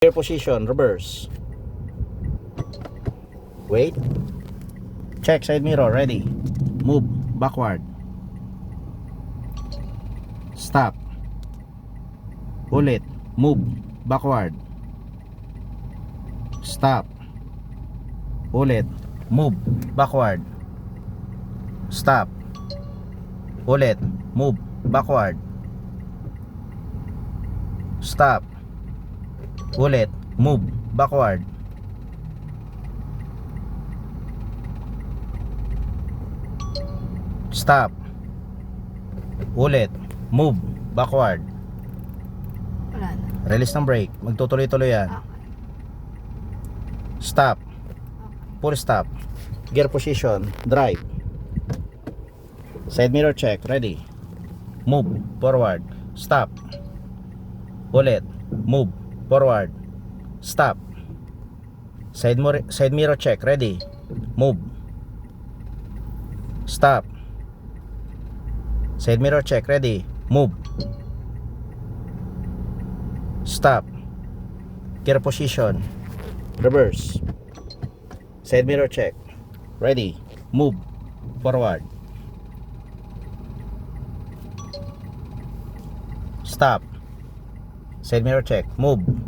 Gear position, reverse. Wait. Check side mirror, ready. Move backward. Stop. Ulit, move backward. Stop. Ulit, move backward. Stop. Ulit, move backward. Stop. Ulit, move backward. Stop. Ulit, move backward. Wala na. Release ng brake, magtutuloy-tuloy yan. Okay. Stop. Okay. Full stop. Gear position, drive. Side mirror check, ready. Move forward. Stop. Ulit, move forward. Stop. Side mirror check, ready. Move. Stop. Side mirror check, ready. Move. Stop. Gear position, reverse. Side mirror check, ready. Move forward. Stop. Side mirror check, move.